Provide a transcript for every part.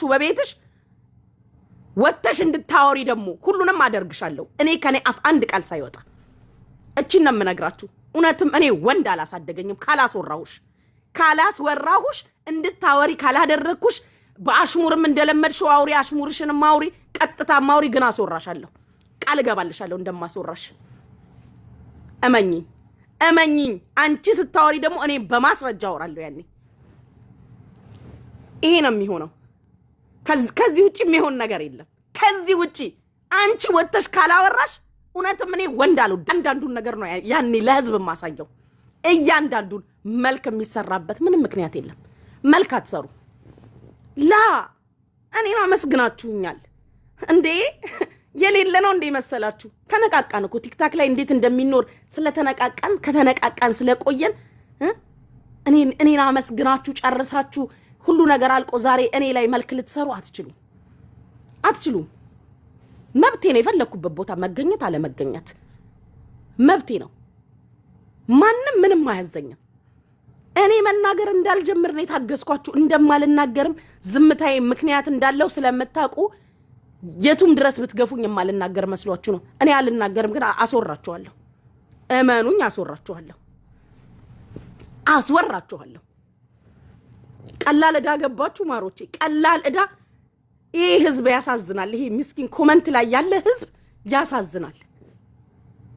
በሰራሹ በቤትሽ ወጥተሽ እንድታወሪ ደግሞ ሁሉንም አደርግሻለሁ እኔ ከኔ አፍ አንድ ቃል ሳይወጣ እቺን ነው የምነግራችሁ እውነትም እኔ ወንድ አላሳደገኝም ካላስወራሁሽ እንድታወሪ ካላደረኩሽ በአሽሙርም እንደለመድሽው አውሪ አሽሙርሽን ማውሪ ቀጥታ ማውሪ ግን አስወራሻለሁ ቃል ገባልሻለሁ እንደማስወራሽ እመኚኝ አንቺ ስታወሪ ደግሞ እኔ በማስረጃ አወራለሁ ያኔ ይሄ ነው የሚሆነው ከዚህ ውጪ የሚሆን ነገር የለም ከዚህ ውጪ አንቺ ወጥተሽ ካላወራሽ እውነትም እኔ ወንድ አልወድ አንዳንዱን ነገር ነው ያኔ ለህዝብ ማሳየው እያንዳንዱን መልክ የሚሰራበት ምንም ምክንያት የለም መልክ አትሰሩ ላ እኔን አመስግናችሁኛል እንዴ የሌለ ነው እንዴ መሰላችሁ ተነቃቃን እኮ ቲክታክ ላይ እንዴት እንደሚኖር ስለተነቃቃን ከተነቃቃን ስለቆየን እኔን አመስግናችሁ ጨርሳችሁ ሁሉ ነገር አልቆ ዛሬ እኔ ላይ መልክ ልትሰሩ አትችሉም መብቴ ነው የፈለኩበት ቦታ መገኘት አለ መገኘት መብቴ ነው ማንንም ምንም አያዘኝም እኔ መናገር እንዳልጀምር ነው ታገስኳችሁ እንደማልናገርም ዝምታዬ ምክንያት እንዳለው ስለምታውቁ የቱም ድረስ ብትገፉኝ የማልናገር መስሏችሁ ነው እኔ አልናገርም ግን አስወራችኋለሁ እመኑኝ አስወራችኋለሁ ቀላል እዳ ገባችሁ ማሮቼ ቀላል እዳ ይሄ ህዝብ ያሳዝናል ይሄ ምስኪን ኮሜንት ላይ ያለ ህዝብ ያሳዝናል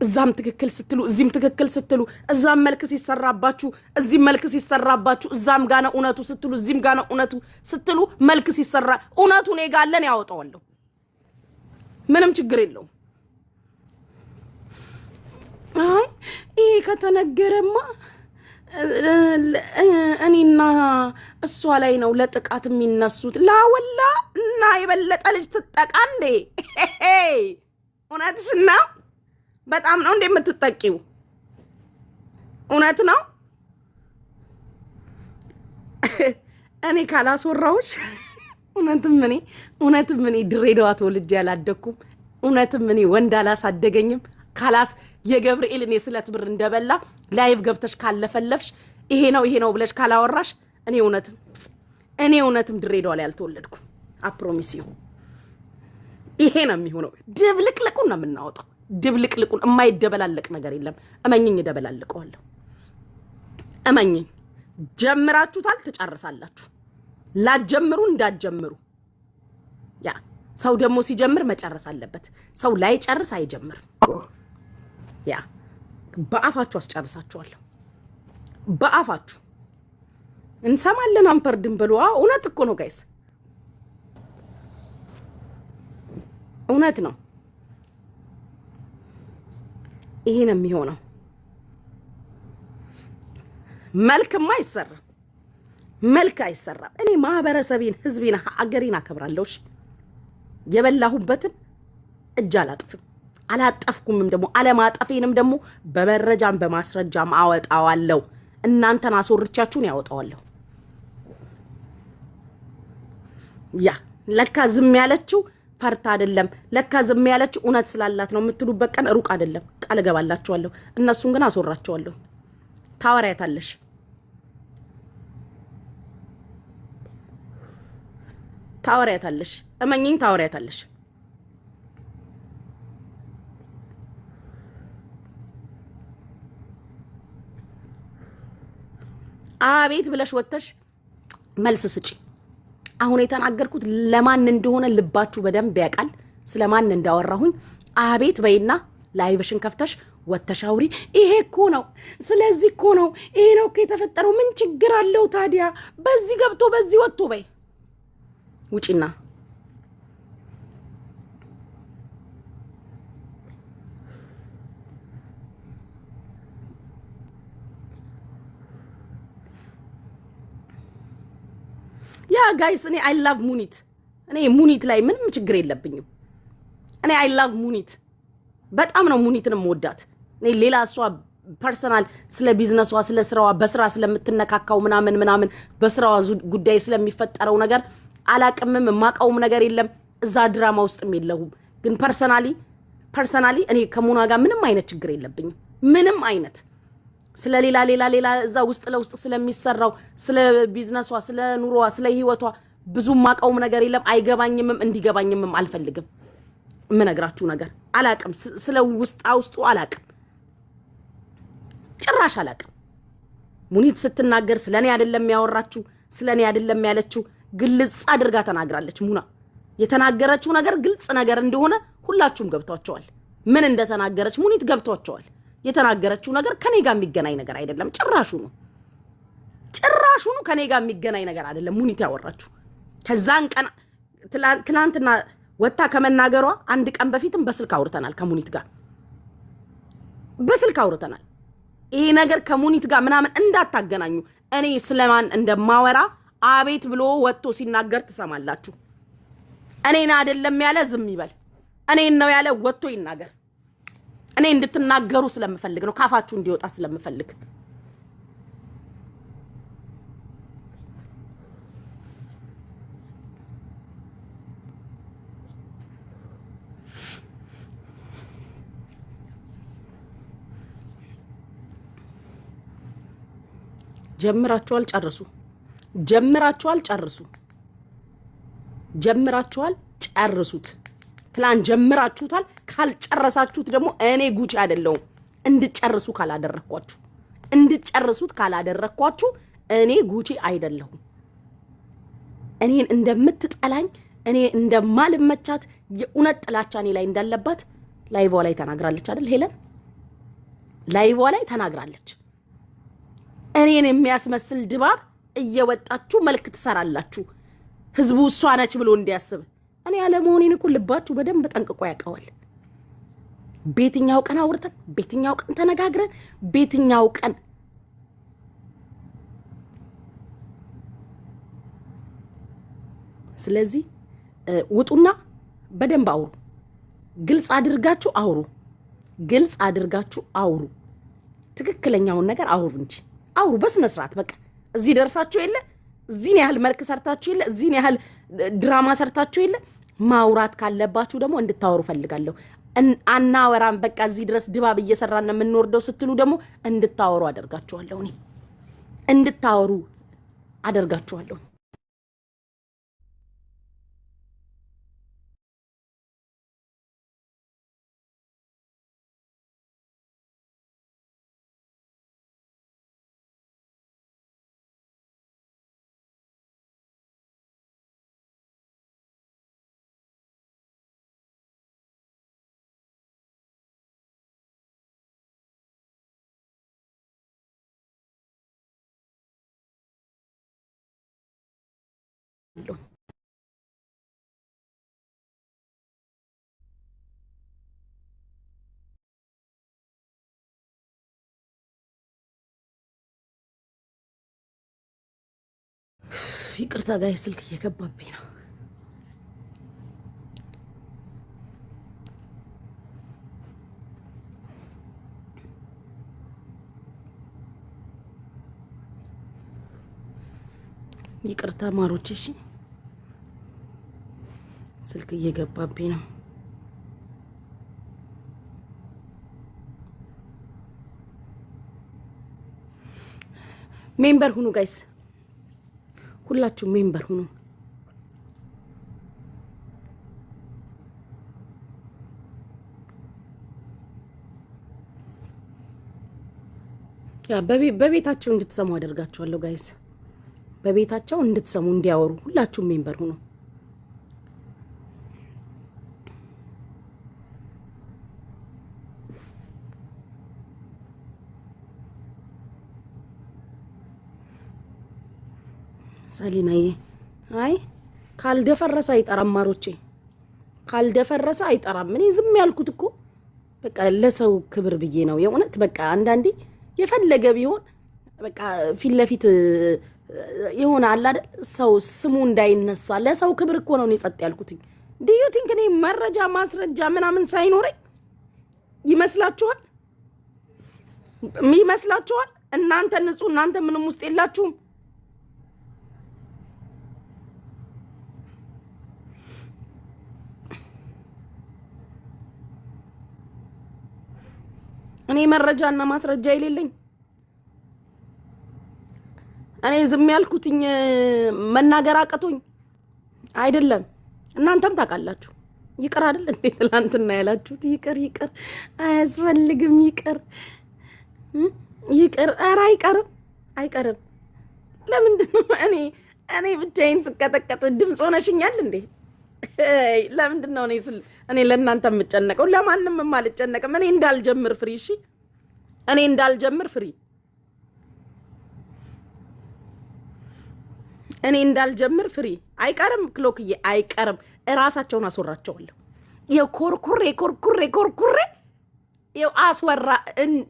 እዛም ትክክል ስትሉ እዚህም ትክክል ስትሉ እዛም መልክ ሲሰራባችሁ እዚህም መልክ ሲሰራባችሁ እዛም ጋና እውነቱ ስትሉ እዚህም ጋና እውነቱ ስትሉ መልክ ሲሰራ እውነቱ እኔ ጋር አለን ያወጣዋለሁ ምንም ችግር የለውም አይ ይሄ ከተነገረማ እኔና እሷ ላይ ነው ለጥቃት የሚነሱት ላወላ እና የበለጠ ልጅ ትጠቃ እንዴ እውነትሽና በጣም ነው እንዴ የምትጠቂው እውነት ነው እኔ ካላስወራውሽ እውነትም እኔ ድሬዳዋ ተወልጄ ያላደኩም እውነትም እኔ ወንድ አላሳደገኝም ካላስ የገብርኤል እኔ ስለት ብር እንደበላ ላይቭ ገብተሽ ካለፈለፍሽ ይሄ ነው ብለሽ ካላወራሽ እኔ እውነትም ድሬዳዋ ላይ አልተወለድኩም አፕሮሚሲዩ ይሄ ነው የሚሆነው ድብልቅልቁን ነው የምናወጣው ድብልቅልቁን የማይደበላለቅ ነገር የለም እመኝኝ ደበላልቀዋለሁ እመኝኝ ጀምራችሁታል ትጨርሳላችሁ ላጀምሩ እንዳጀምሩ ያ ሰው ደግሞ ሲጀምር መጨረስ አለበት ሰው ላይ ጨርስ አይጀምር ያ በአፋችሁ አስጨርሳችኋለሁ በአፋችሁ እንሰማለን አንፈርድም ብሎ እውነት እኮ ነው ጋይስ እውነት ነው ይሄ ነው የሚሆነው መልክማ አይሰራም እኔ ማህበረሰቤን ህዝቤን አገሬን አከብራለሁ የበላሁበትን እጅ አላጠፍኩምም ደግሞ አለማጠፌንም ደግሞ በመረጃም በማስረጃም አወጣዋለሁ እናንተን አስወርቻችሁን ያወጣዋለሁ ያ ለካ ዝም ያለችው ፈርታ አይደለም ለካ ዝም ያለችው እውነት ስላላት ነው የምትሉበት ቀን ሩቅ አይደለም ቃል ገባላችኋለሁ እነሱን ግን አስወራቸዋለሁ ታወሪያታለሽ እመኚኝ ታወሪያታለሽ አቤት ብለሽ ወጥተሽ መልስ ስጪ አሁን የተናገርኩት ለማን እንደሆነ ልባችሁ በደንብ ያውቃል ስለማን እንዳወራሁኝ አቤት በይና ላይቭሽን ከፍተሽ ወተሻውሪ ይሄ እኮ ነው ስለዚህ እኮ ነው ይሄ ነው እኮ የተፈጠረው ምን ችግር አለው ታዲያ በዚህ ገብቶ በዚህ ወጥቶ በይ ውጪና ያ ጋይስ እኔ አይ ላቭ ሙኒት እኔ ሙኒት ላይ ምንም ችግር የለብኝም እኔ አይ ላቭ ሙኒት በጣም ነው ሙኒትን የምወዳት እኔ ሌላ እሷ ፐርሰናል ስለ ቢዝነሷ ስለ ስራዋ በስራ ስለምትነካካው ምናምን በስራዋ ጉዳይ ስለሚፈጠረው ነገር አላቅምም ማቃውም ነገር የለም እዛ ድራማ ውስጥም የለሁም ግን ፐርሰናሊ እኔ ከሙና ጋር ምንም አይነት ችግር የለብኝም ምንም አይነት ስለ ሌላ እዛ ውስጥ ለውስጥ ስለሚሰራው ስለ ቢዝነሷ ስለ ኑሮዋ ስለ ህይወቷ ብዙ ማቀውም ነገር የለም አይገባኝም እንዲገባኝም አልፈልግም ምነግራችሁ ነገር አላቅም ስለ ውስጡ አላቅም ጭራሽ አላቅም ሙኒት ስትናገር ስለኔ አይደለም ያወራችሁ ስለኔ አይደለም ያለችው ግልጽ አድርጋ ተናግራለች ሙና የተናገረችው ነገር ግልጽ ነገር እንደሆነ ሁላችሁም ገብቷቸዋል ምን እንደተናገረች ሙኒት ገብቷቸዋል የተናገረችው ነገር ከኔ ጋር የሚገናኝ ነገር አይደለም ጭራሹኑ ከኔ ጋር የሚገናኝ ነገር አይደለም ሙኒት ያወራችሁ ከዛን ቀን ትላንትና ወጣ ከመናገሯ አንድ ቀን በፊትም በስልክ አውርተናል ከሙኒት ጋር በስልክ አውርተናል ይሄ ነገር ከሙኒት ጋር ምናምን እንዳታገናኙ እኔ ስለማን እንደማወራ አቤት ብሎ ወጥቶ ሲናገር ተሰማላችሁ እኔና አይደለም ያለ ዝም ይበል እኔን ነው ያለ ወጥቶ ይናገር እኔ እንድትናገሩ ስለምፈልግ ነው ካፋችሁ እንዲወጣ ስለምፈልግ ጀምራችኋል ጨርሱት ትላን ጀምራችሁታል ካልጨረሳችሁት ደግሞ እኔ ጉቺ አይደለም እንድጨርሱት ካላደረኳችሁ እኔ ጉቺ አይደለም እኔን እንደምትጠላኝ እኔ እንደማልመቻት የኡነት ጥላቻ እኔ ላይ እንዳለባት ላይቭ ላይ ተናግራለች አይደል ሄለን ላይቭ ላይ ተናግራለች እኔን የሚያስመስል ድባብ እየወጣችሁ መልክ ትሰራላችሁ ህዝቡ እሷ ነች ብሎ እንዲያስብ እኔ ያለመሆኔን እኮ ልባችሁ በደንብ ጠንቅቆ ያውቀዋል ቤትኛው ቀን አውርተን ቤትኛው ቀን ተነጋግረን ቤትኛው ቀን ስለዚህ ውጡና በደንብ አውሩ ግልጽ አድርጋችሁ አውሩ ትክክለኛውን ነገር አውሩ እንጂ አውሩ በስነ ስርዓት በቃ እዚህ ደርሳችሁ የለ እዚህን ያህል መልክ ሰርታችሁ የለ እዚህን ያህል ድራማ ሰርታችሁ የለ ማውራት ካለባችሁ ደግሞ እንድታወሩ ፈልጋለሁ አናወራም በቃ እዚህ ድረስ ድባብ እየሰራን ነው የምንወርደው ስትሉ ደግሞ እንድታወሩ አደርጋችኋለሁ እኔ እንድታወሩ አደርጋችኋለሁ ይቅርታ ጋር ስልክ እየገባብኝ ነው ይቅርታ ማሮቼ እሺ ስልክ እየገባብኝ ነው ሜምበር ሁኑ ጋይስ ሁላችሁ ሜምበር ሁኑ ያ በቤታቸው እንድትሰሙ አደርጋችኋለሁ ጋይስ በቤታቸው እንድትሰሙ እንዲያወሩ ሁላችሁ ሜምበር ሁኑ ሳሊናዬ አይ ካልደፈረሰ አይጠራም ማሮቼ ካልደፈረሰ አይጠራም እኔ ዝም ያልኩት እኮ በቃ ለሰው ክብር ብዬ ነው የእውነት በቃ አንዳንዴ የፈለገ ቢሆን በቃ ፊት ለፊት የሆነ አለ አይደል ሰው ስሙ እንዳይነሳ ለሰው ክብር እኮ ነው ጸጥ ያልኩት ዲዩ ቲንክ እኔ መረጃ ማስረጃ ምናምን ሳይኖረኝ ይመስላችኋል እናንተ ንጹህ እናንተ ምንም ውስጥ የላችሁም እኔ መረጃና ማስረጃ የሌለኝ እኔ ዝም ያልኩትኝ መናገር አቀቶኝ አይደለም እናንተም ታውቃላችሁ። ይቅር አይደል እንዴ ትላንትና ያላችሁት? ይቅር አያስፈልግም። ይቅር ኧረ አይቀርም። ለምንድን ነው እኔ ብቻዬን ስቀጠቀጥ ድምፅ ሆነሽኛል እንዴ? ለምንድን ነው እኔ ለእናንተ የምጨነቀው? ለማንም አልጨነቅም። እኔ እንዳልጀምር ፍሪ። እሺ እኔ እንዳልጀምር ፍሪ። እኔ እንዳልጀምር ፍሪ። አይቀርም ክሎክዬ አይቀርም። እራሳቸውን አስወራቸዋለሁ። የኮርኩሬ ይኸው አስወራ።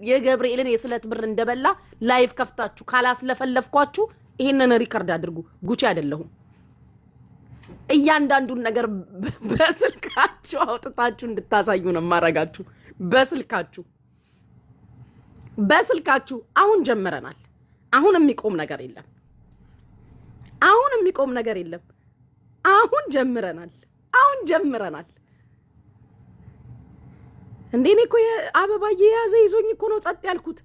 የገብርኤልን የስለት ብር እንደበላ ላይቭ ከፍታችሁ ካላስለፈለፍኳችሁ ይሄንን ሪከርድ አድርጉ። ጉቺ አይደለሁም። እያንዳንዱን ነገር በስልካችሁ አውጥታችሁ እንድታሳዩ ነው ማረጋችሁ። በስልካችሁ አሁን ጀምረናል። አሁን የሚቆም ነገር የለም። አሁን ጀምረናል። እንዴ እኔ እኮ አበባ የያዘ ይዞኝ እኮ ነው ጸጥ ያልኩት።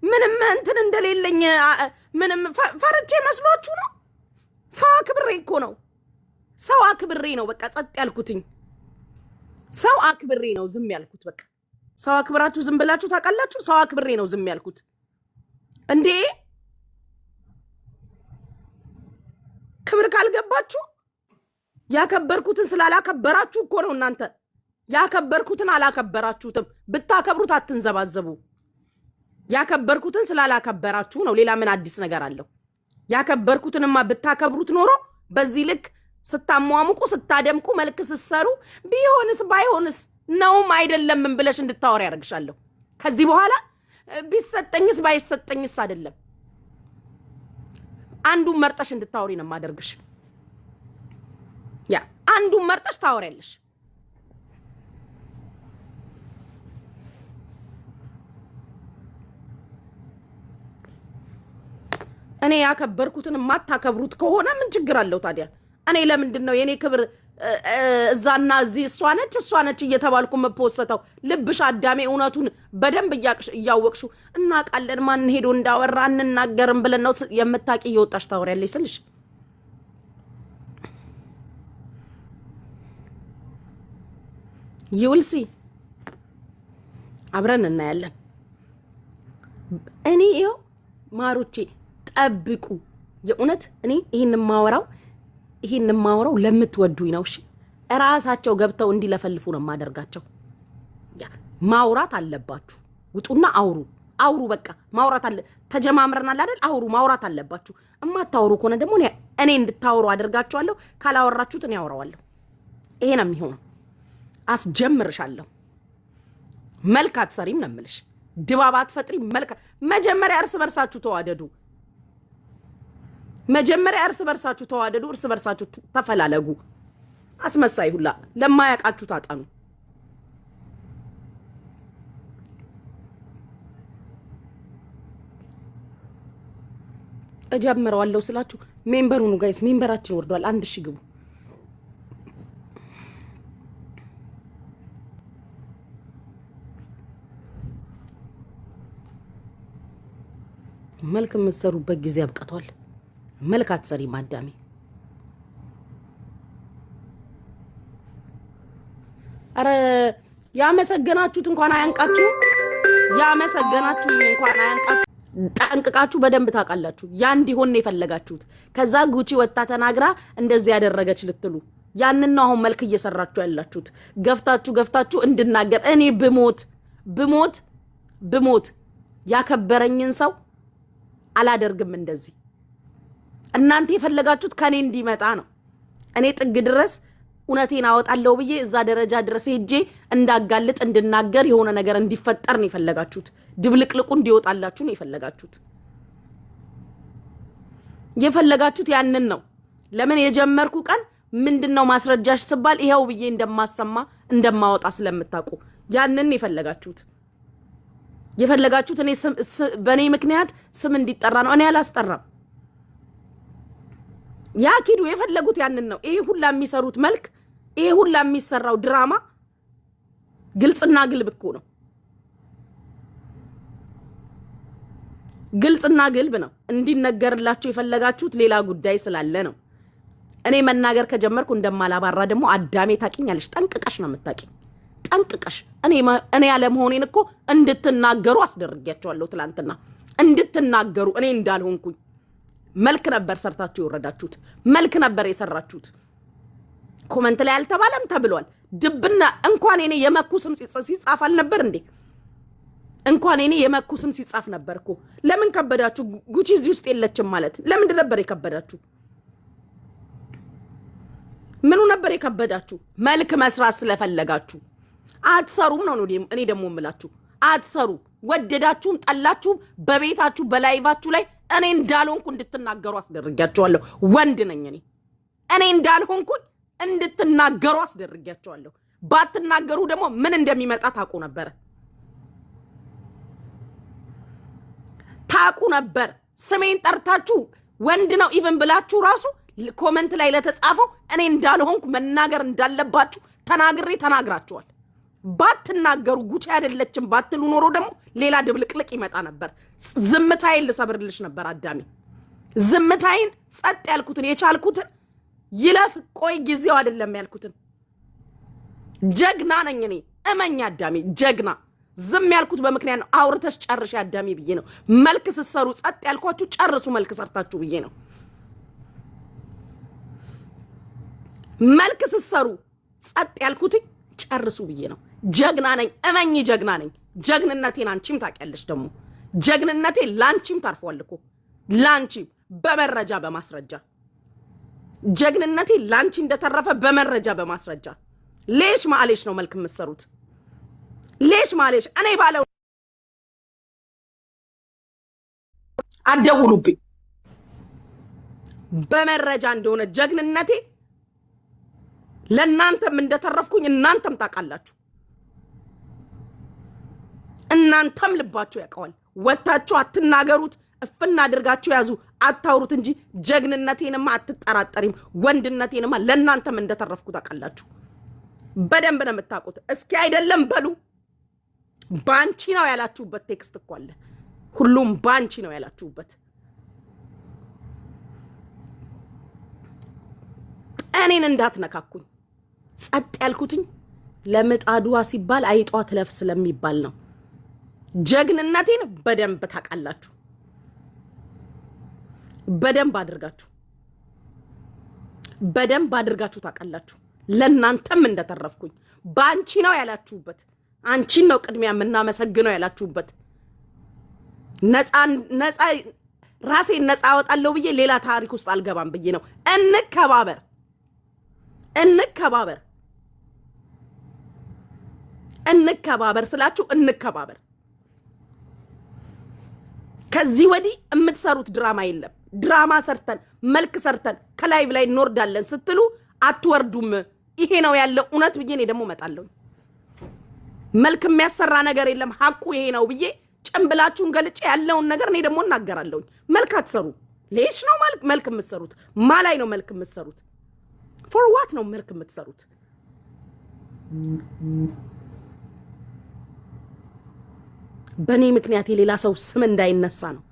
ምንም እንትን እንደሌለኝ ምንም ፈርቼ መስሏችሁ ነው? ሰው አክብሬ ነው በቃ ጸጥ ያልኩትኝ። ሰው አክብሬ ነው ዝም ያልኩት። በቃ ሰው አክብራችሁ ዝም ብላችሁ ታውቃላችሁ? ሰው አክብሬ ነው ዝም ያልኩት። እንዴ ክብር ካልገባችሁ ያከበርኩትን ስላላከበራችሁ እኮ ነው። እናንተ ያከበርኩትን አላከበራችሁትም። ብታከብሩት አትንዘባዘቡ። ያከበርኩትን ስላላከበራችሁ ነው። ሌላ ምን አዲስ ነገር አለው? ያከበርኩትንማ ብታከብሩት ኖሮ በዚህ ልክ ስታሟሙቁ ስታደምቁ መልክ ስትሰሩ ቢሆንስ ባይሆንስ ነውም አይደለምም ብለሽ እንድታወሪ ያደርግሻለሁ። ከዚህ በኋላ ቢሰጠኝስ ባይሰጠኝስ አይደለም፣ አንዱን መርጠሽ እንድታወሪ ነው የማደርግሽ። ያ አንዱን መርጠሽ ታወሪያለሽ። እኔ ያከበርኩትን ማታከብሩት ከሆነ ምን ችግር አለው ታዲያ? እኔ ለምንድን ነው የኔ ክብር እዛና እዚህ እሷ ነች እየተባልኩ መፖሰተው? ልብሽ አዳሜ እውነቱን በደንብ እያወቅሹ እናውቃለን። ማን ሄዶ እንዳወራ እንናገርም ብለን ነው የምታቂ እየወጣሽ ታወሪያለሽ ስልሽ ይውልሲ አብረን እናያለን። እኔ ይኸው ማሮቼ ጠብቁ። የእውነት እኔ ይሄን ማወራው ለምትወዱኝ ነው። እሺ እራሳቸው ገብተው እንዲለፈልፉ ነው ማደርጋቸው። ያ ማውራት አለባችሁ። ውጡና አውሩ። በቃ ማውራት አለ። ተጀማምረናል አይደል? ማውራት አለባችሁ። እማታወሩ ከሆነ ደግሞ እኔ እንድታወሩ አደርጋችኋለሁ። ካላወራችሁት እኔ አወራዋለሁ። ይሄ ነው የሚሆነው። አስጀምርሻለሁ። መልክ አትሰሪም ነው የምልሽ። ድባብ አትፈጥሪም። መጀመሪያ እርስ በርሳችሁ ተዋደዱ። እርስ በርሳችሁ ተፈላለጉ። አስመሳይ ሁላ ለማያውቃችሁ ታጠኑ። እጀምረዋለሁ ስላችሁ ሜምበሩን ጋይስ፣ ሜምበራችን ወርዷል። 1000 ግቡ። መልክ የምትሰሩበት ጊዜ አብቅቷል። መልክ አትሰሪ ማዳሜ። አረ ያመሰገናችሁት እንኳን አያንቃችሁ። ጠንቅቃችሁ በደንብ ታውቃላችሁ። ያ እንዲሆን ነው የፈለጋችሁት። ከዛ ጉቺ ወጣ ተናግራ እንደዚህ ያደረገች ልትሉ ያንን ነው አሁን መልክ እየሰራችሁ ያላችሁት። ገፍታችሁ እንድናገር እኔ ብሞት ያከበረኝን ሰው አላደርግም እንደዚህ። እናንተ የፈለጋችሁት ከኔ እንዲመጣ ነው። እኔ ጥግ ድረስ እውነቴን አወጣለሁ ብዬ እዛ ደረጃ ድረስ ሄጄ እንዳጋልጥ እንድናገር የሆነ ነገር እንዲፈጠር ነው የፈለጋችሁት። ድብልቅልቁ እንዲወጣላችሁ ነው የፈለጋችሁት ያንን ነው። ለምን የጀመርኩ ቀን ምንድነው ማስረጃሽ ስባል ይሄው ብዬ እንደማወጣ ስለምታውቁ ያንን የፈለጋችሁት እኔ በኔ ምክንያት ስም እንዲጠራ ነው። እኔ አላስጠራም። ያኪዱ የፈለጉት ያንን ነው። ይሄ ሁላ የሚሰሩት መልክ፣ ይሄ ሁላ የሚሰራው ድራማ ግልጽና ግልብ እኮ ነው። ግልጽና ግልብ ነው። እንዲነገርላችሁ የፈለጋችሁት ሌላ ጉዳይ ስላለ ነው። እኔ መናገር ከጀመርኩ እንደማላባራ ደግሞ አዳሜ ታቂኛለሽ። ጠንቅቀሽ ነው የምታቂኝ። ጠንቅቀሽ እኔ ያለ መሆኔን እኮ እንድትናገሩ አስደርጊያቸዋለሁ። ትላንትና እንድትናገሩ እኔ እንዳልሆንኩኝ መልክ ነበር ሰርታችሁ የወረዳችሁት። መልክ ነበር የሰራችሁት። ኮመንት ላይ አልተባለም ተብሏል። ድብና እንኳን እኔ የመኩ ስም ሲጻፍ አልነበር እንዴ? እንኳን እኔ የመኩ ስም ሲጻፍ ነበርኩ። ለምን ከበዳችሁ? ጉቺ እዚህ ውስጥ የለችም ማለት ለምን ነበር የከበዳችሁ? ምኑ ነበር የከበዳችሁ? መልክ መስራት ስለፈለጋችሁ አትሰሩም ነው እኔ ደግሞ እምላችሁ። አትሰሩ ወደዳችሁም ጠላችሁም በቤታችሁ በላይቫችሁ ላይ እኔ እንዳልሆንኩ እንድትናገሩ አስደርጊያቸዋለሁ። ወንድ ነኝ እኔ እንዳልሆንኩ እንድትናገሩ አስደርጊያቸዋለሁ። ባትናገሩ ደግሞ ምን እንደሚመጣ ታውቁ ነበር። ስሜን ጠርታችሁ ወንድ ነው ኢቭን ብላችሁ ራሱ ኮመንት ላይ ለተጻፈው እኔ እንዳልሆንኩ መናገር እንዳለባችሁ ተናግራችኋል። ባትናገሩ ጉቺ አይደለችም ባትሉ ኖሮ ደግሞ ሌላ ድብልቅልቅ ይመጣ ነበር። ዝምታዬን ልሰብርልሽ ነበር አዳሜ። ዝምታዬን ጸጥ ያልኩትን የቻልኩትን ይለፍ ቆይ ጊዜው አይደለም ያልኩትን ጀግና ነኝ እኔ። እመኛ አዳሜ ጀግና። ዝም ያልኩት በምክንያት ነው። አውርተሽ ጨርሽ አዳሜ ብዬ ነው። መልክ ስትሰሩ ጸጥ ያልኳችሁ ጨርሱ መልክ ሰርታችሁ ብዬ ነው። መልክ ስትሰሩ ጸጥ ያልኩት ጨርሱ ብዬ ነው። ጀግና ነኝ እመኝ ጀግና ነኝ። ጀግንነቴን አንቺም ታውቂያለሽ። ደግሞ ጀግንነቴ ላንቺም ታርፏል እኮ ላንቺም በመረጃ በማስረጃ ጀግንነቴ ላንቺ እንደተረፈ በመረጃ በማስረጃ። ሌሽ ማሌሽ ነው መልክ የምትሰሩት። ሌሽ ማሌሽ እኔ ባለው አደውሉብኝ በመረጃ እንደሆነ ጀግንነቴ ለናንተም እንደተረፍኩኝ እናንተም ታውቃላችሁ። እናንተም ልባችሁ ያውቀዋል። ወታችሁ አትናገሩት፣ እፍና አድርጋችሁ ያዙ፣ አታውሩት እንጂ ጀግንነቴንማ አትጠራጠሪም። ወንድነቴንማ ለናንተም እንደተረፍኩ ታውቃላችሁ። በደንብ ነው የምታውቁት። እስኪ አይደለም በሉ ባንቺ ነው ያላችሁበት ቴክስት እኮ አለ። ሁሉም ባንቺ ነው ያላችሁበት። እኔን እንዳትነካኩኝ ጸጥ ያልኩትኝ ለምጣዷ ሲባል አይጧ ትለፍ ስለሚባል ነው። ጀግንነቴን በደንብ ታውቃላችሁ። በደንብ አድርጋችሁ ታውቃላችሁ። ለናንተም እንደተረፍኩኝ ባንቺ ነው ያላችሁበት። አንቺን ነው ቅድሚያ የምናመሰግነው ያላችሁበት። ነፃ ራሴን ነፃ አወጣለሁ ብዬ ሌላ ታሪክ ውስጥ አልገባም ብዬ ነው። እንከባበር ስላችሁ እንከባበር። ከዚህ ወዲህ የምትሰሩት ድራማ የለም። ድራማ ሰርተን መልክ ሰርተን ከላይቭ ላይ እንወርዳለን ስትሉ አትወርዱም። ይሄ ነው ያለው እውነት ብዬ እኔ ደግሞ እመጣለሁ። መልክ የሚያሰራ ነገር የለም ሐቁ ይሄ ነው ብዬ ጭምብላችሁን ገልጬ ያለውን ነገር እኔ ደግሞ እናገራለሁ። መልክ አትሰሩ። ሌሽ ነው መልክ የምትሰሩት? ማላይ ነው መልክ የምትሰሩት? ፎር ዋት ነው መልክ የምትሰሩት? በእኔ ምክንያት የሌላ ሰው ስም እንዳይነሳ ነው።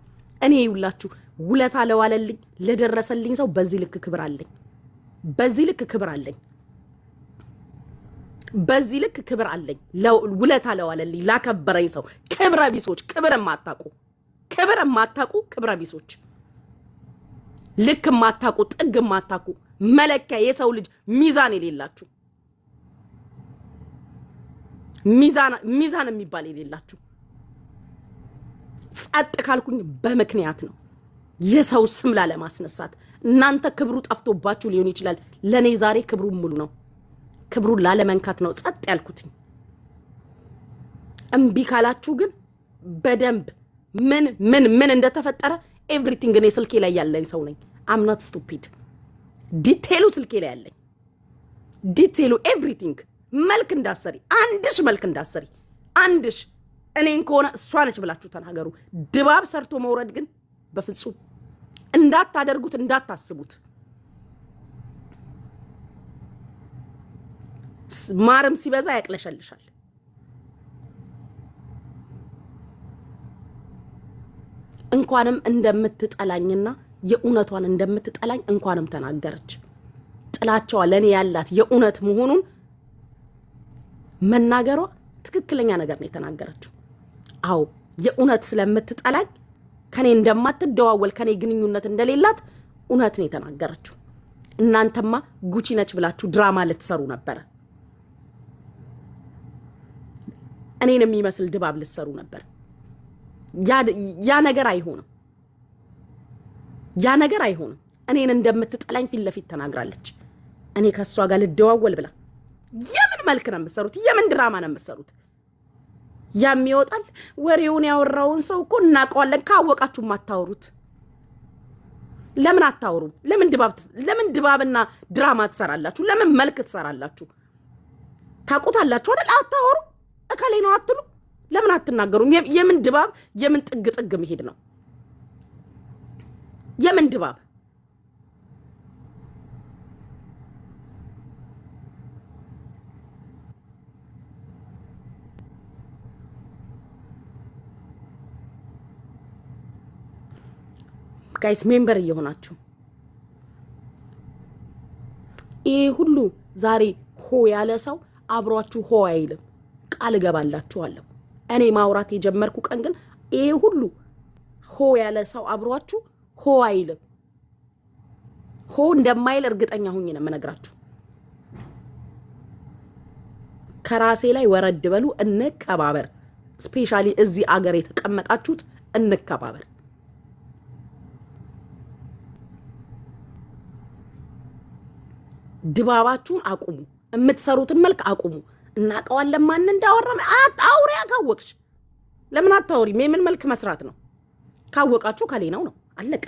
እኔ ይውላችሁ ውለታ ለዋለልኝ ለደረሰልኝ ሰው በዚህ ልክ ክብር አለኝ። በዚህ ልክ ክብር አለኝ። ውለታ ለዋለልኝ ላከበረኝ ሰው ክብረ ቢሶች፣ ክብር የማታቁ ክብረ ቢሶች፣ ልክ የማታቁ ጥግ የማታቁ መለኪያ የሰው ልጅ ሚዛን የሌላችሁ ሚዛን የሚባል የሌላችሁ ጸጥ ካልኩኝ በምክንያት ነው። የሰው ስም ላለማስነሳት እናንተ ክብሩ ጠፍቶባችሁ ሊሆን ይችላል። ለኔ ዛሬ ክብሩ ሙሉ ነው። ክብሩን ላለመንካት ነው ጸጥ ያልኩትኝ። እምቢ ካላችሁ ግን በደንብ ምን እንደተፈጠረ ኤቭሪቲንግ እኔ ስልኬ ላይ ያለኝ ሰው ነኝ። አም ኖት ስቱፒድ። ዲቴሉ ስልኬ ላይ ያለኝ ዲቴሉ ኤቭሪቲንግ። መልክ እንዳሰሪ አንድሽ እኔን ከሆነ እሷ ነች ብላችሁ ተናገሩ። ድባብ ሰርቶ መውረድ ግን በፍጹም እንዳታደርጉት፣ እንዳታስቡት። ማርም ሲበዛ ያቅለሸልሻል። እንኳንም እንደምትጠላኝና የእውነቷን እንደምትጠላኝ እንኳንም ተናገረች። ጥላቻዋ ለኔ ያላት የእውነት መሆኑን መናገሯ ትክክለኛ ነገር ነው የተናገረችው። አዎ የእውነት ስለምትጠላኝ ከኔ እንደማትደዋወል ከኔ ግንኙነት እንደሌላት እውነት ነው የተናገረችው። እናንተማ ጉቺ ነች ብላችሁ ድራማ ልትሰሩ ነበር። እኔን የሚመስል ድባብ ልትሰሩ ነበር። ያ ነገር አይሆንም። ያ ነገር አይሆንም። እኔን እንደምትጠላኝ ፊት ለፊት ተናግራለች። እኔ ከሷ ጋር ልደዋወል ብላ የምን መልክ ነው የምትሰሩት? የምን ድራማ ነው የምትሰሩት? ያም ይወጣል። ወሬውን ያወራውን ሰው እኮ እናውቀዋለን። ካወቃችሁ ማታወሩት ለምን አታወሩም? ለምን ድባብና ድራማ ትሰራላችሁ? ለምን መልክ ትሰራላችሁ? ታውቁታላችሁ አይደል? አታወሩ። እከሌ ነው አትሉ። ለምን አትናገሩም? የምን ድባብ የምን ጥግ መሄድ ነው? የምን ድባብ? ጋይስ ሜምበር እየሆናችሁ ይሄ ሁሉ ዛሬ ሆ ያለ ሰው አብሯችሁ ሆ አይልም። ቃል እገባላችኋለሁ። እኔ ማውራት የጀመርኩ ቀን ግን ይሄ ሁሉ ሆ ያለ ሰው አብሯችሁ ሆ አይልም። ሆ እንደማይል እርግጠኛ ሆኜ ነው የምነግራችሁ። ከራሴ ላይ ወረድ በሉ። እንከባበር። ስፔሻሊ እዚህ አገር የተቀመጣችሁት እንከባበር። ድባባችሁን አቁሙ። የምትሰሩትን መልክ አቁሙ። እናቀዋለን ማን እንዳወራ አውሪ። ካወቅሽ ለምን አታወሪም? የምን መልክ መስራት ነው? ካወቃችሁ ከሌናው ነው አለቀ።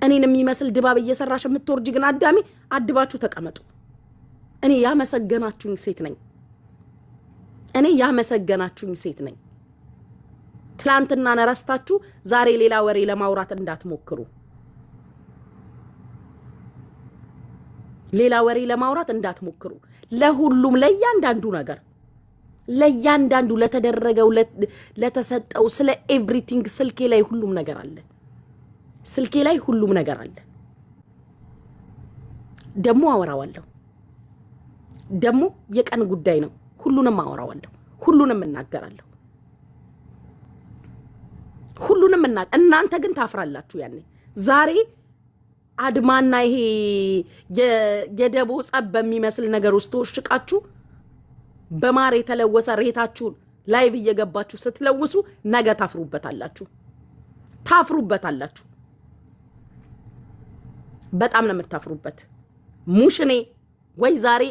እኔን የሚመስል ድባብ እየሰራሽ የምትወርጂ ግን አዳሚ አድባችሁ ተቀመጡ። እኔ ያመሰገናችሁኝ ሴት ነኝ። ትላንትና ነረስታችሁ ዛሬ ሌላ ወሬ ለማውራት እንዳትሞክሩ። ለሁሉም ለያንዳንዱ ነገር ለያንዳንዱ ለተደረገው ለተሰጠው ስለ ኤቭሪቲንግ ስልኬ ላይ ሁሉም ነገር አለ። ደሞ አወራዋለሁ። ደሞ የቀን ጉዳይ ነው። ሁሉንም አወራዋለሁ። ሁሉንም እናገራለሁ። እናንተ ግን ታፍራላችሁ። ያኔ ዛሬ አድማና ይሄ የደቦ ጸብ በሚመስል ነገር ውስጥ ተወሽቃችሁ በማር የተለወሰ ሬታችሁን ላይቭ እየገባችሁ ስትለውሱ ነገ ታፍሩበታላችሁ። በጣም ነው የምታፍሩበት። ሙሽኔ ወይ ዛሬ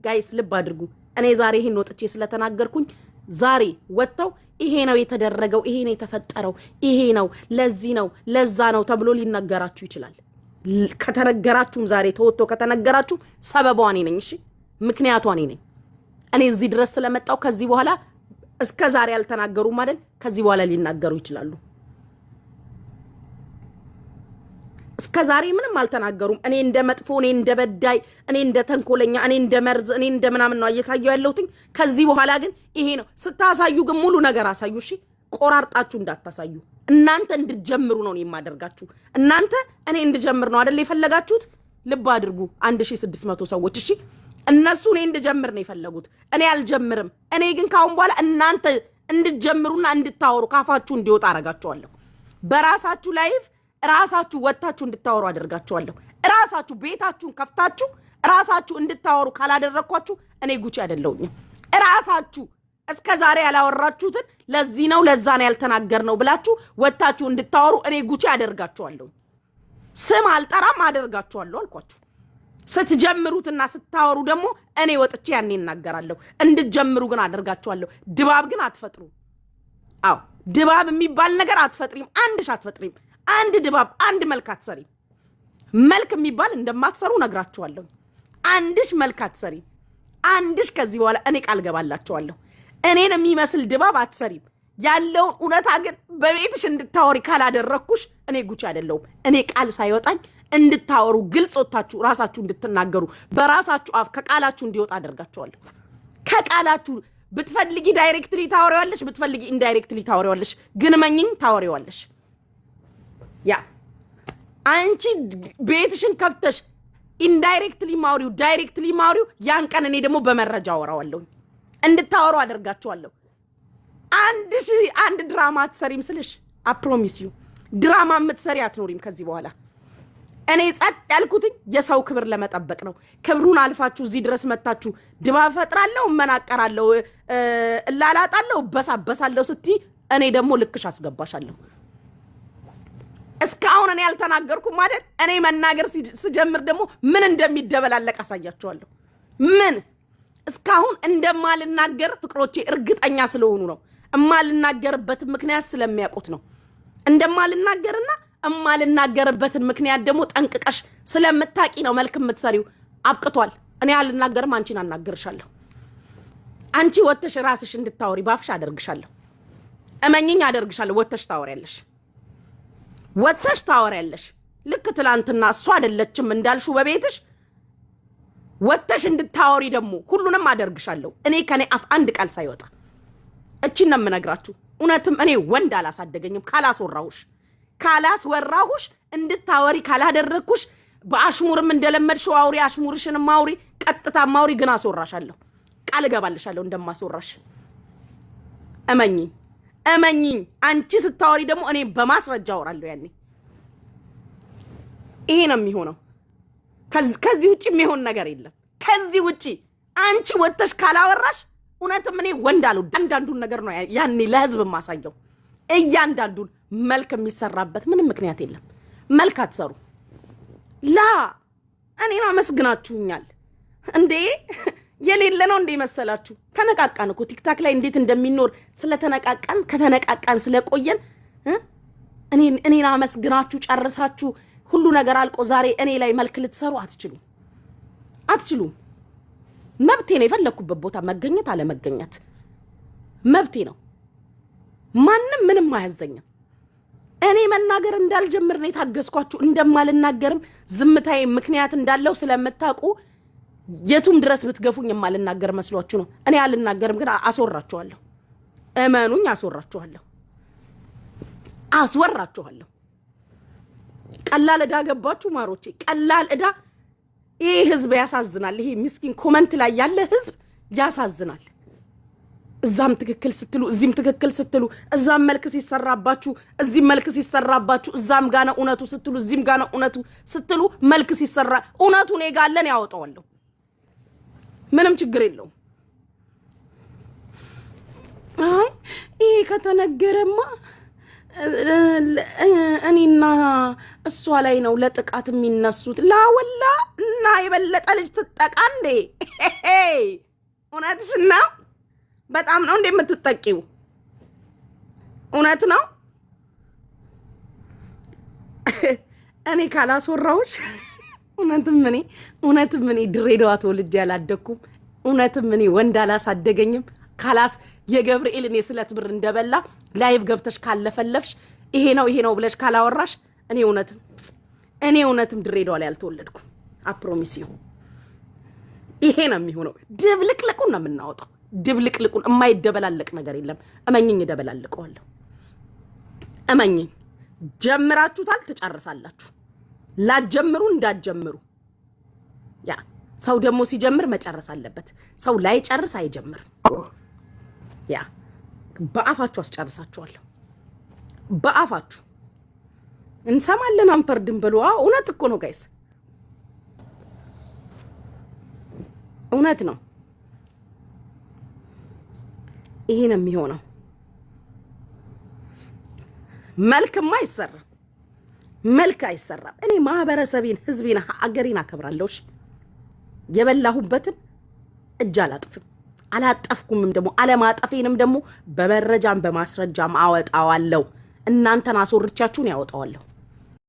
ጋይስ ልብ አድርጉ። እኔ ዛሬ ይሄን ወጥቼ ስለተናገርኩኝ ዛሬ ወጥተው ይሄ ነው የተደረገው፣ ይሄ ነው የተፈጠረው፣ ይሄ ነው ለዚህ ነው ለዛ ነው ተብሎ ሊነገራችሁ ይችላል። ከተነገራችሁም ዛሬ ተወጥቶ ከተነገራችሁ ሰበቧ እኔ ነኝ። እሺ ምክንያቷ እኔ ነኝ። እኔ እዚህ ድረስ ስለመጣው ከዚህ በኋላ እስከ ዛሬ ያልተናገሩም አይደል? ከዚህ በኋላ ሊናገሩ ይችላሉ። እስከ ዛሬ ምንም አልተናገሩም። እኔ እንደ መጥፎ፣ እኔ እንደ በዳይ፣ እኔ እንደ ተንኮለኛ፣ እኔ እንደ መርዝ፣ እኔ እንደ ምናምን ነው እየታየው ያለሁት። ከዚህ በኋላ ግን ይሄ ነው። ስታሳዩ ግን ሙሉ ነገር አሳዩ። እሺ ቆራርጣችሁ እንዳታሳዩ። እናንተ እንድትጀምሩ ነው የማደርጋችሁ። እናንተ እኔ እንድጀምር ነው አይደል የፈለጋችሁት? ልብ አድርጉ 1600 ሰዎች። እሺ እነሱ እኔ እንድጀምር ነው የፈለጉት። እኔ አልጀምርም። እኔ ግን ካሁን በኋላ እናንተ እንድትጀምሩና እንድታወሩ ካፋችሁ እንዲወጣ አረጋችኋለሁ። በራሳችሁ ላይፍ ራሳችሁ ወጣችሁ እንድታወሩ አደርጋችኋለሁ። ራሳችሁ ቤታችሁን ከፍታችሁ ራሳችሁ እንድታወሩ ካላደረኳችሁ እኔ ጉቺ አይደለሁኝም። ራሳችሁ እስከ ዛሬ ያላወራችሁትን ለዚህ ነው ለዛ ነው ያልተናገርነው ብላችሁ ወጣችሁ እንድታወሩ እኔ ጉቺ አደርጋችኋለሁ። ስም አልጠራም አደርጋችኋለሁ አልኳችሁ። ስትጀምሩትና ስታወሩ ደግሞ እኔ ወጥቼ ያኔ እናገራለሁ። እንድትጀምሩ ግን አደርጋችኋለሁ። ድባብ ግን አትፈጥሩ። አዎ ድባብ የሚባል ነገር አትፈጥሪም። አንድሽ አትፈጥሪም። አንድ ድባብ አንድ መልክ አትሰሪም። መልክ የሚባል እንደማትሰሩ ነግራችኋለሁ። አንድሽ መልክ አትሰሪም። አንድሽ ከዚህ በኋላ እኔ ቃል ገባላችኋለሁ። እኔን የሚመስል ድባብ አትሰሪም። ያለውን እውነታ ግን በቤትሽ እንድታወሪ ካላደረኩሽ እኔ ጉቺ አይደለሁም። እኔ ቃል ሳይወጣኝ እንድታወሩ ግልጽ ወጣችሁ ራሳችሁ እንድትናገሩ በራሳችሁ አፍ ከቃላችሁ እንዲወጣ አደርጋችኋለሁ። ከቃላችሁ ብትፈልጊ ዳይሬክትሊ ታወሪዋለሽ፣ ብትፈልጊ ኢንዳይሬክትሊ ታወሪዋለሽ። ግን መኝኝ ታወሪዋለሽ። ያ አንቺ ቤትሽን ከፍተሽ ኢንዳይሬክትሊ ማውሪው ዳይሬክትሊ ማውሪው ያን ቀን እኔ ደግሞ በመረጃ አወራዋለሁ እንድታወሩ አደርጋችኋለሁ። አንድ ድራማ አትሰሪም ስልሽ አፕሮሚስ ዩ ድራማ የምትሰሪ አትኖሪም ከዚህ በኋላ። እኔ ጸጥ ያልኩትኝ የሰው ክብር ለመጠበቅ ነው። ክብሩን አልፋችሁ እዚህ ድረስ መጣችሁ ድባብ ፈጥራለሁ፣ መናቀራለሁ፣ እላላጣለሁ፣ በሳበሳለሁ ስቲ እኔ ደግሞ ልክሽ አስገባሻለሁ። እስካሁን እኔ ያልተናገርኩም አይደል? እኔ መናገር ስጀምር ደግሞ ምን እንደሚደበላለቅ አሳያችኋለሁ። ምን እስካሁን እንደማልናገር ፍቅሮቼ እርግጠኛ ስለሆኑ ነው። እማልናገርበትን ምክንያት ስለሚያውቁት ነው። እንደማልናገርና እማልናገርበትን ምክንያት ደግሞ ጠንቅቀሽ ስለምታቂ ነው መልክ የምትሰሪው። አብቅቷል። እኔ አልናገርም፣ አንቺን አናገርሻለሁ። አንቺ ወተሽ ራስሽ እንድታወሪ ባፍሽ አደርግሻለሁ። እመኝኝ አደርግሻለሁ። ወተሽ ታወሪያለሽ። ልክ ትላንትና እሷ አይደለችም እንዳልሹ በቤትሽ ወተሽ እንድታወሪ ደግሞ ሁሉንም አደርግሻለሁ። እኔ ከኔ አፍ አንድ ቃል ሳይወጣ እቺን ነው የምነግራችሁ። እውነትም እኔ ወንድ አላሳደገኝም። ካላስወራሁሽ እንድታወሪ ካላደረግኩሽ በአሽሙርም እንደለመድሽው አውሪ፣ አሽሙርሽንም ማውሪ፣ ቀጥታ ማውሪ። ግን አስወራሻለሁ። ቃል እገባልሻለሁ እንደማስወራሽ። እመኚኝ። አንቺ ስታወሪ ደግሞ እኔ በማስረጃ አወራለሁ። ያኔ ይሄ ነው የሚሆነው። ከዚህ ውጪ የሚሆን ነገር የለም። ከዚህ ውጪ አንቺ ወተሽ ካላወራሽ እውነትም እኔ ወንድ አልወድም። አንዳንዱን ነገር ነው ያኔ ለህዝብ ማሳየው። እያንዳንዱን መልክ የሚሰራበት ምንም ምክንያት የለም። መልክ አትሰሩ። እኔን አመስግናችሁኛል እንዴ? የሌለ ነው እንዴ መሰላችሁ? ተነቃቃን እኮ ቲክታክ ላይ እንዴት እንደሚኖር ስለተነቃቃን ከተነቃቃን ስለቆየን እኔን አመስግናችሁ ጨርሳችሁ ሁሉ ነገር አልቆ ዛሬ እኔ ላይ መልክ ልትሰሩ አትችሉም። መብቴ ነው። የፈለኩበት ቦታ መገኘት አለመገኘት መብቴ ነው። ማንም ምንም አያዘኝም። እኔ መናገር እንዳልጀምር ነው የታገስኳችሁ። እንደማልናገርም ዝምታዬ ምክንያት እንዳለው ስለምታውቁ የቱም ድረስ ብትገፉኝ የማልናገር መስሏችሁ ነው። እኔ አልናገርም፣ ግን አስወራችኋለሁ። እመኑኝ፣ አስወራችኋለሁ። ቀላል ዕዳ ገባችሁ ማሮቼ፣ ቀላል ዕዳ። ይሄ ህዝብ ያሳዝናል። ይሄ ምስኪን ኮመንት ላይ ያለ ህዝብ ያሳዝናል። እዛም ትክክል ስትሉ እዚህም ትክክል ስትሉ፣ እዛም መልክ ሲሰራባችሁ እዚህም መልክ ሲሰራባችሁ፣ እዛም ጋነ እውነቱ ስትሉ እዚህም ጋነ እውነቱ ስትሉ፣ መልክ ሲሰራ እውነቱ እኔ ጋር አለን ያወጣዋለሁ። ምንም ችግር የለውም። አይ ይሄ ከተነገረማ እኔና እሷ ላይ ነው ለጥቃት የሚነሱት። ላወላ እና የበለጠ ልጅ ትጠቃ እንዴ? እውነትሽና በጣም ነው እንዴ የምትጠቂው? እውነት ነው። እኔ ካላስወራውሽ እውነትም እኔ ድሬዳዋ ተወልጄ ያላደኩም፣ እውነትም እኔ ወንድ አላሳደገኝም። ካላስ የገብርኤልን የስለት ብር እንደበላ ላይቭ ገብተሽ ካለፈለፍሽ ይሄ ነው ብለሽ ካላወራሽ እኔ እውነትም ድሬዳዋ ላይ አልተወለድኩም። አፕሮሚስ ዩ። ይሄ ነው የሚሆነው። ድብልቅልቁን ነው የምናወጣው። ድብልቅልቁን የማይደበላለቅ ነገር የለም። እመኝኝ፣ እደበላልቀዋለሁ። እመኝኝ። ጀምራችሁታል፣ ትጨርሳላችሁ። ላጀምሩ እንዳትጀምሩ። ያ ሰው ደግሞ ሲጀምር መጨረስ አለበት። ሰው ላይ ጨርስ አይጀምርም። ያ በአፋችሁ አስጨርሳችኋለሁ። በአፋችሁ እንሰማለን፣ አንፈርድም ብሎ እውነት እኮ ነው ጋይስ፣ እውነት ነው። ይሄ ነው የሚሆነው። መልክማ አይሰራም፣ መልክ አይሰራም። እኔ ማህበረሰቤን፣ ህዝቤን፣ አገሬን አከብራለሁ። የበላሁበትን እጅ አላጠፍኩምም። ደግሞ አለማጠፌንም ደግሞ በመረጃም በማስረጃም አወጣዋለሁ። እናንተን አስወርቻችሁን ያወጣዋለሁ።